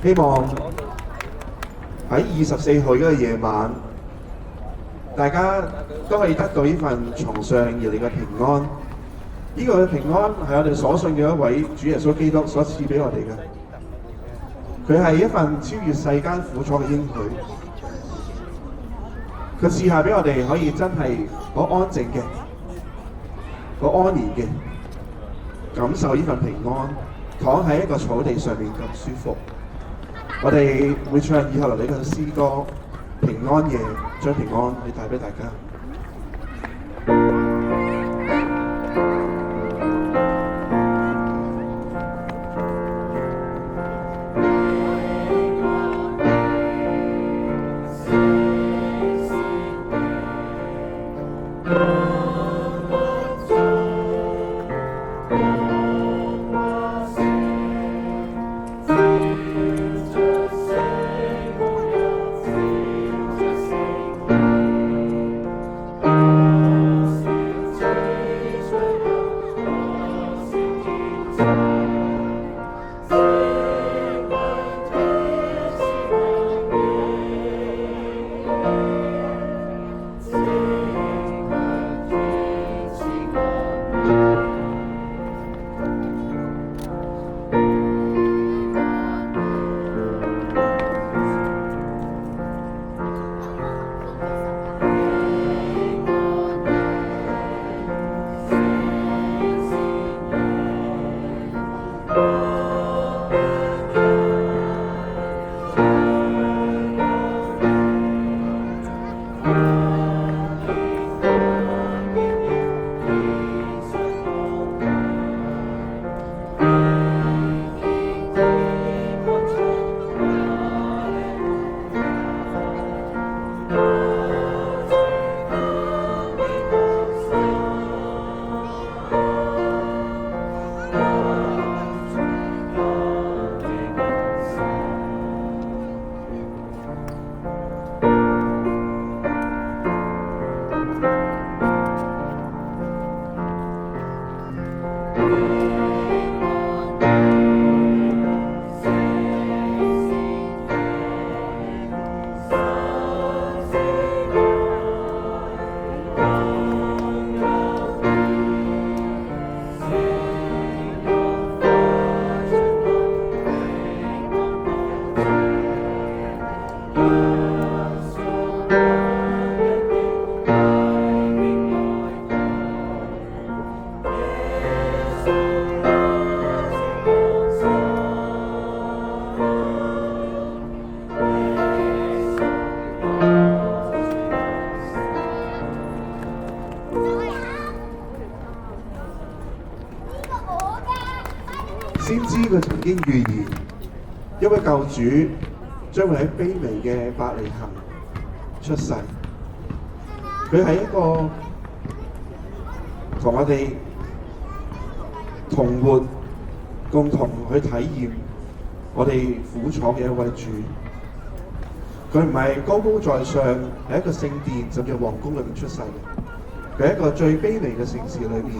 希望喺24號嗰個夜晚，大家都可以得到呢份從上而嚟嘅平安。呢個平安係我哋所信嘅一位主耶穌基督所賜俾我哋嘅。佢係一份超越世間苦楚嘅應許。佢賜下俾我哋可以真係好安靜嘅、好安然嘅感受呢份平安，躺喺一個草地上面咁舒服。我哋會唱以後嚟呢個詩歌《平安夜》，將平安去帶俾大家。先知佢曾經預言，一位救主將會喺卑微嘅伯利恆出世。佢係一個同我哋同活，共同去體驗我哋苦楚嘅一位主。佢唔係高高在上，喺一個聖殿甚至皇宮裏面出世嘅，佢喺一個最卑微嘅城市裏面，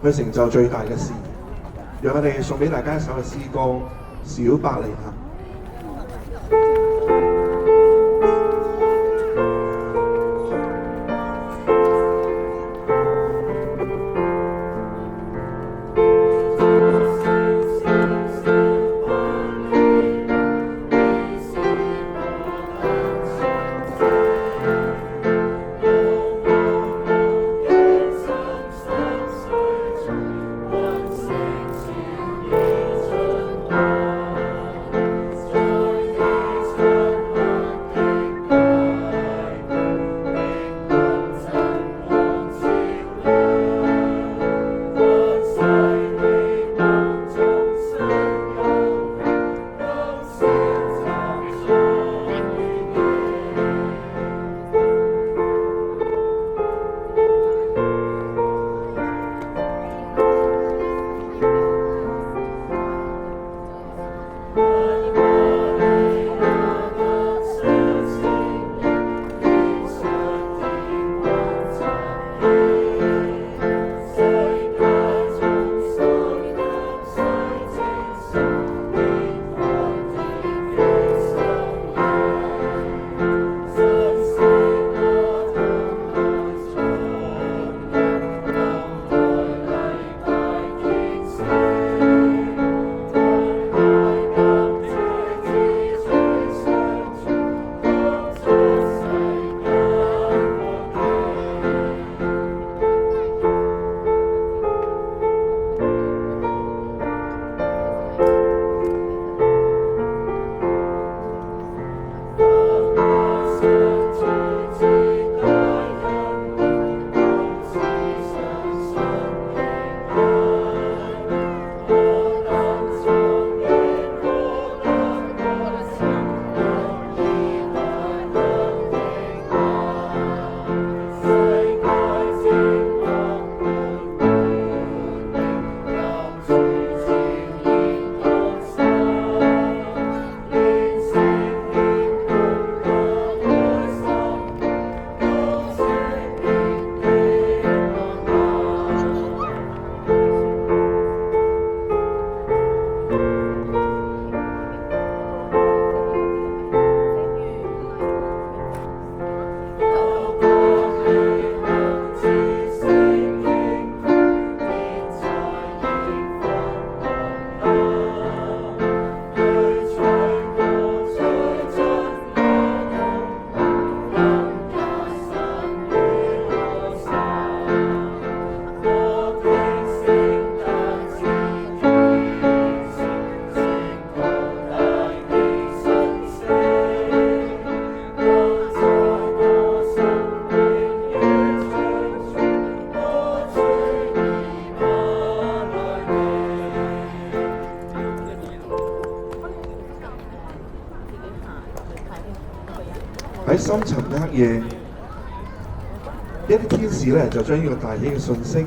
去成就最大嘅事。讓我哋送俾大家一首嘅詩歌《小伯利恆》。喺深沉嘅黑夜，一啲天使咧就將呢個大喜嘅訊息，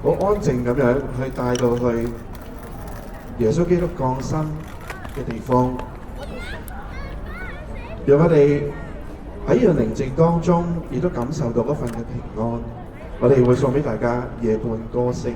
好安靜咁樣去帶到去耶穌基督降生嘅地方，讓我哋喺呢個寧靜當中，亦都感受到嗰份嘅平安。我哋會送俾大家夜半歌聲。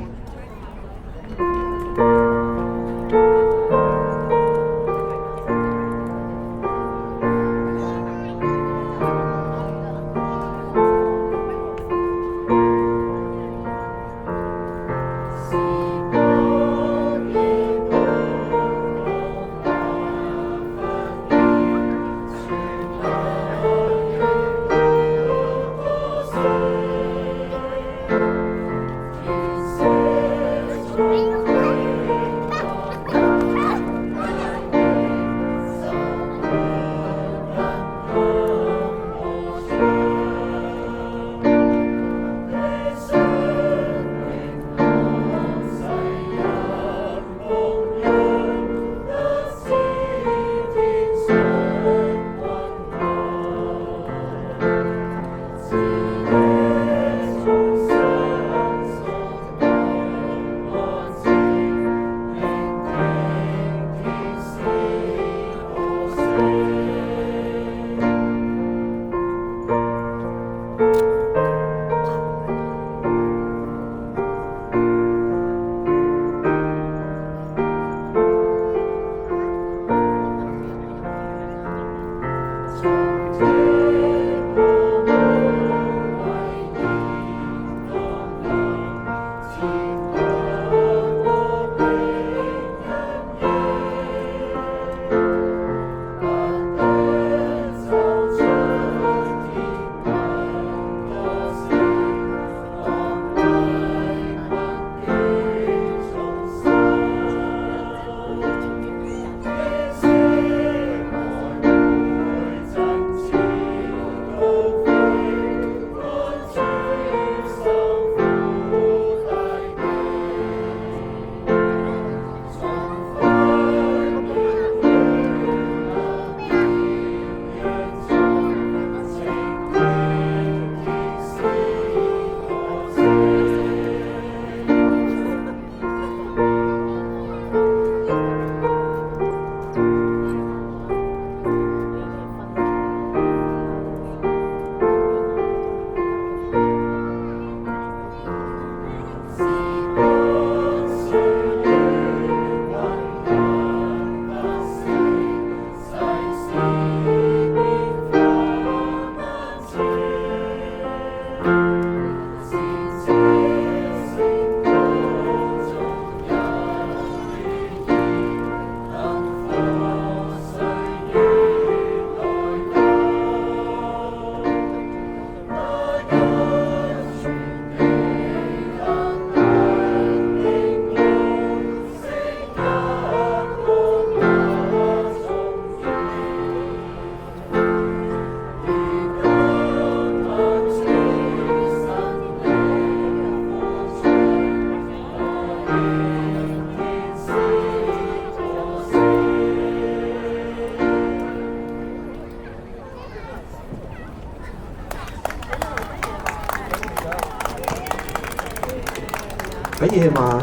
夜晚，呢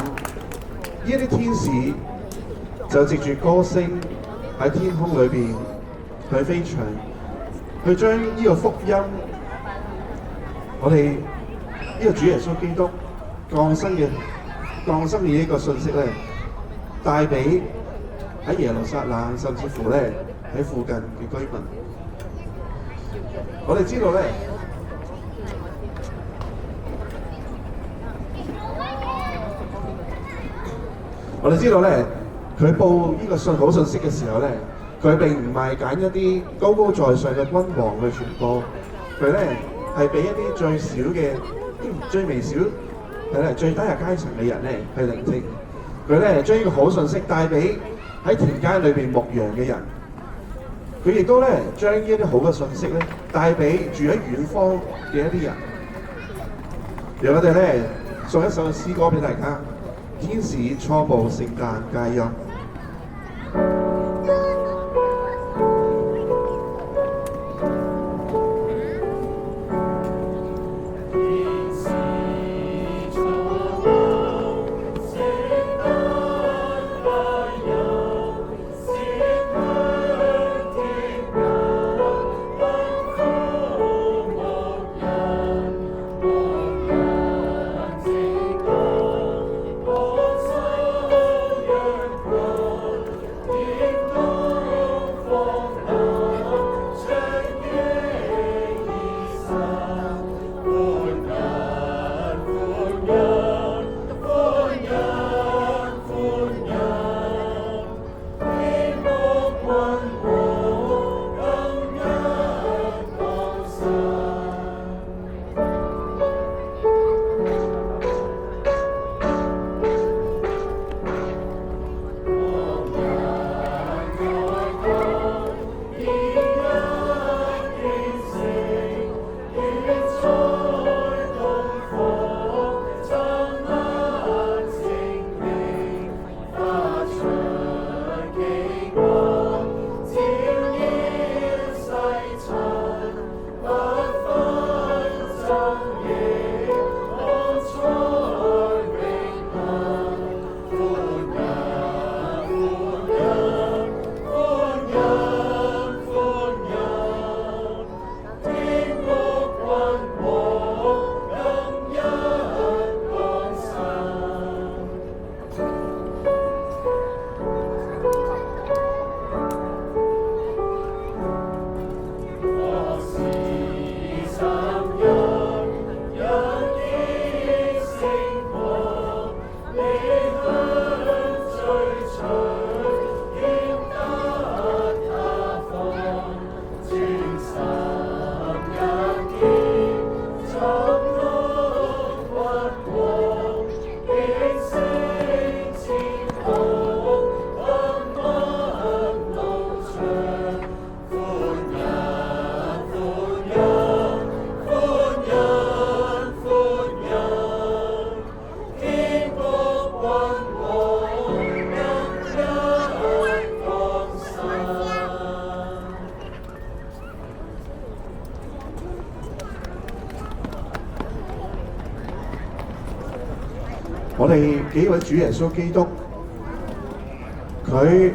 啲天使就藉住歌聲喺天空裏邊去飛翔，去將呢個福音，我哋呢個主耶穌基督降生嘅呢個信息咧，帶俾喺耶路撒冷，甚至乎咧喺附近嘅居民。我哋知道咧，佢報呢個好信息嘅時候咧，佢並唔係揀一啲高高在上嘅君王去傳播，佢咧係俾一啲最少嘅、最微小、最低下階層嘅人咧去聆聽。佢咧將呢個好信息帶俾喺田間裏邊牧羊嘅人。佢亦都咧將呢一啲好嘅信息咧帶俾住喺遠方嘅一啲人。讓我哋咧送一首詩歌俾大家，《天使初報聖誕佳音》。我哋幾位主耶穌基督，佢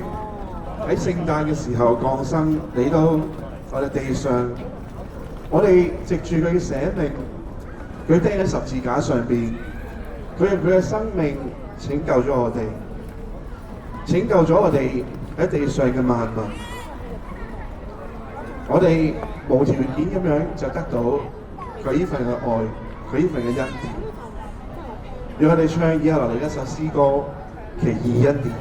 喺聖誕嘅時候降生嚟到我哋地上，我哋藉住佢嘅捨命，佢釘喺十字架上邊，佢用佢嘅生命拯救咗我哋，拯救咗我哋喺地上嘅萬民。我哋無條件咁樣就得到佢呢份嘅愛，佢呢份嘅恩典。讓我哋唱以下落嚟一首詩歌《奇異恩典》。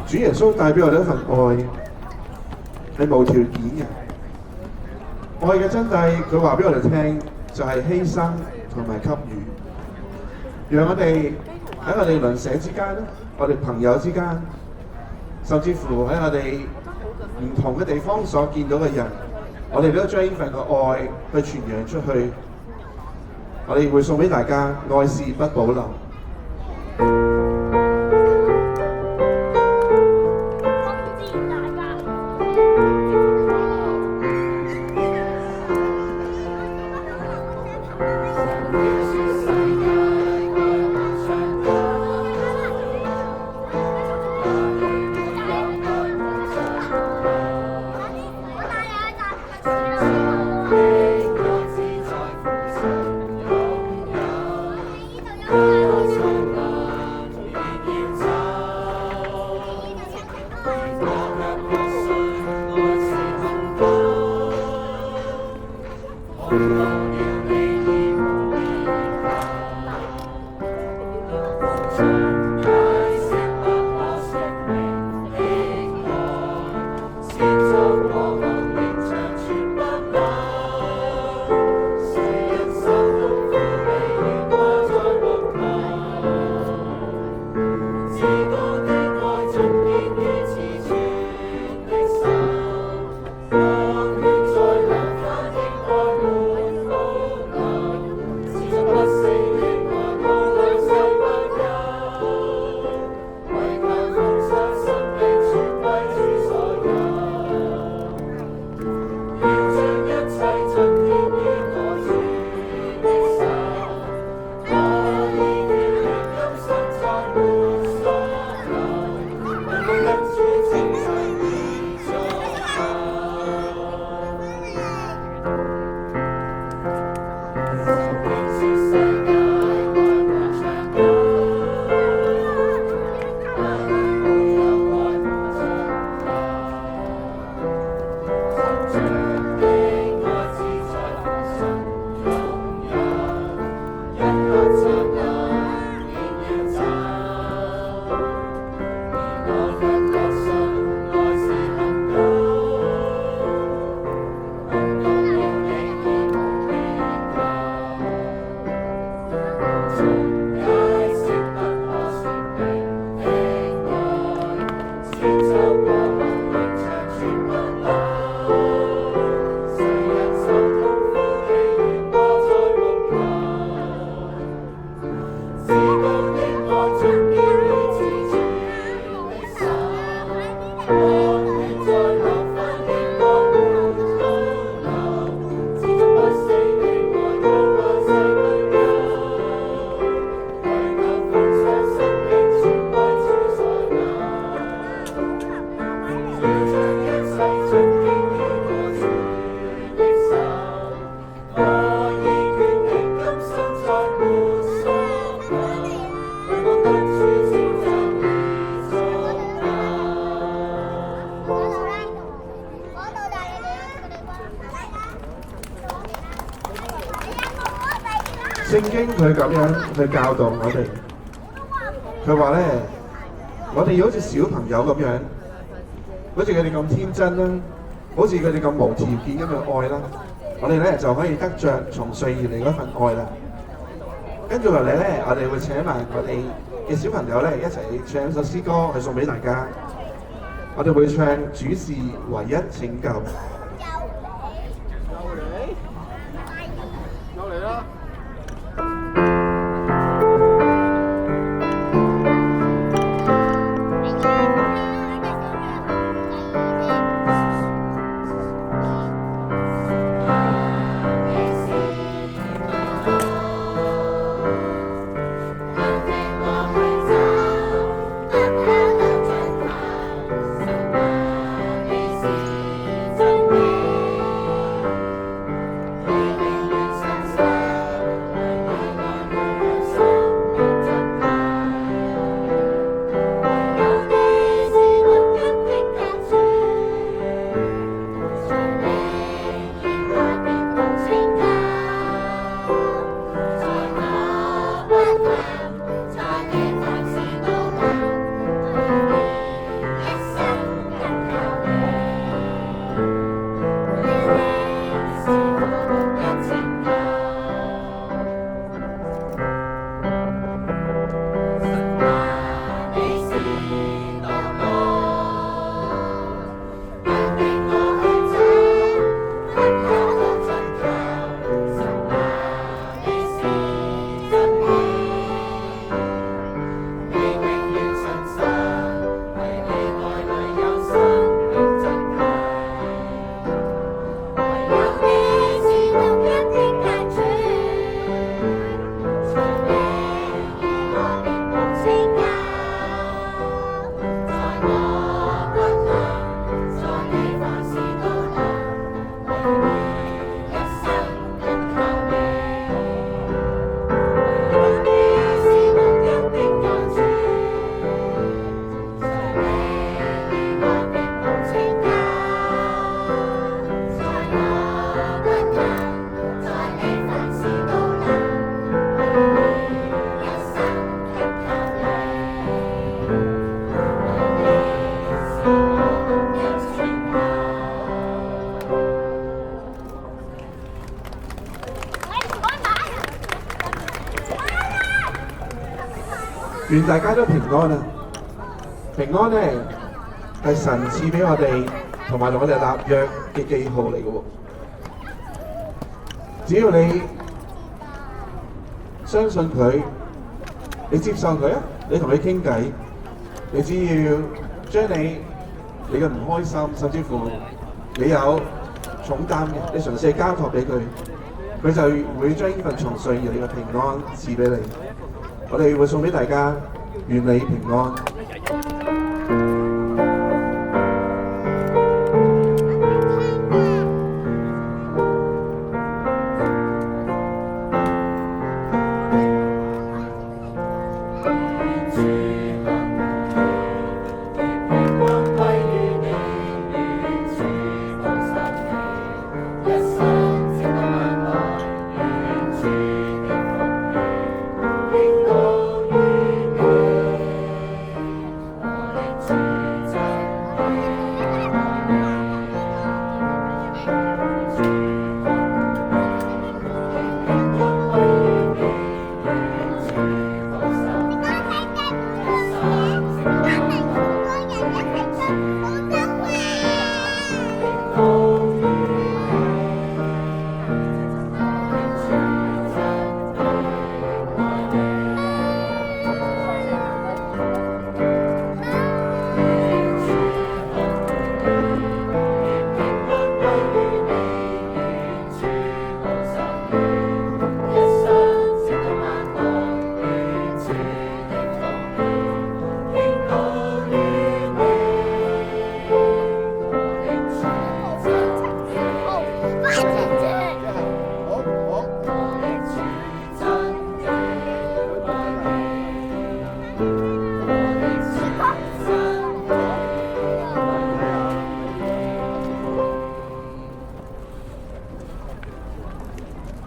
主耶穌帶俾我哋一份愛係無條件嘅。愛嘅真諦，佢話俾我哋聽就係犧牲同埋給予，讓我哋喺我哋鄰舍之間，我哋朋友之間，甚至乎喺我哋唔同嘅地方所見到嘅人，我哋都將呢份嘅愛去傳揚出去。我哋會送俾大家，愛是不保留。聖經佢咁樣去教導我哋，佢話咧，我哋要好似小朋友咁樣，好似佢哋咁天真啦，好似佢哋咁無條件咁嘅愛啦，我哋咧就可以得着從上而嚟嗰份愛啦。跟住落嚟咧，我哋會請埋我哋嘅小朋友咧一齊唱一首詩歌去送俾大家。我哋會唱主是唯一拯救。願大家都平安啊！平安呢係神賜俾我哋同埋我哋立約嘅記號嚟嘅喎。只要你相信佢，你接受佢啊，你同佢傾偈，你只要將你嘅唔開心，甚至乎你有重擔嘅，你嘗試交託俾佢，佢就會將呢份從上而嚟嘅平安賜俾你。我哋會送俾大家，願你平安。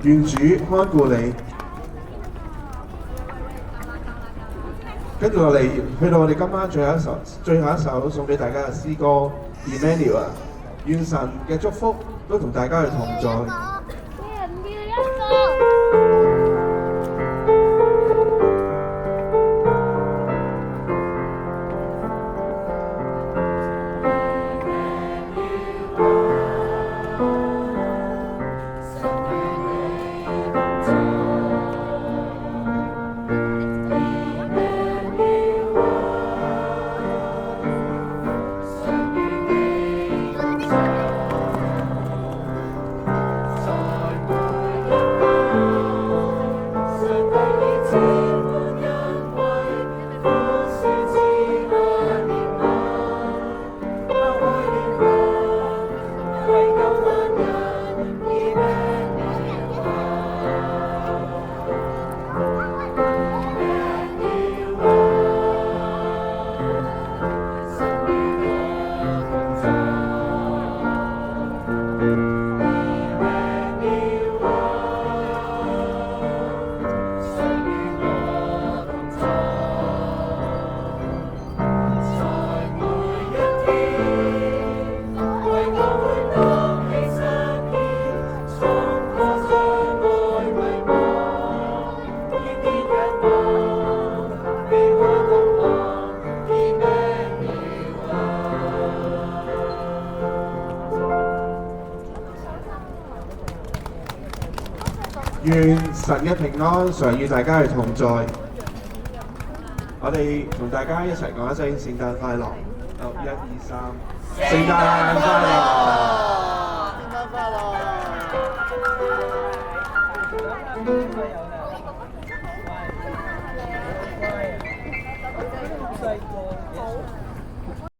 願主看顧你。跟住落嚟，去到我哋今晚最後一首送俾大家嘅詩歌《Emmanuel》啊！願神嘅祝福都同大家去同在。願神嘅平安常與大家去同在。我哋同大家一齊講一聲聖誕快樂。1、2、3，聖誕快樂！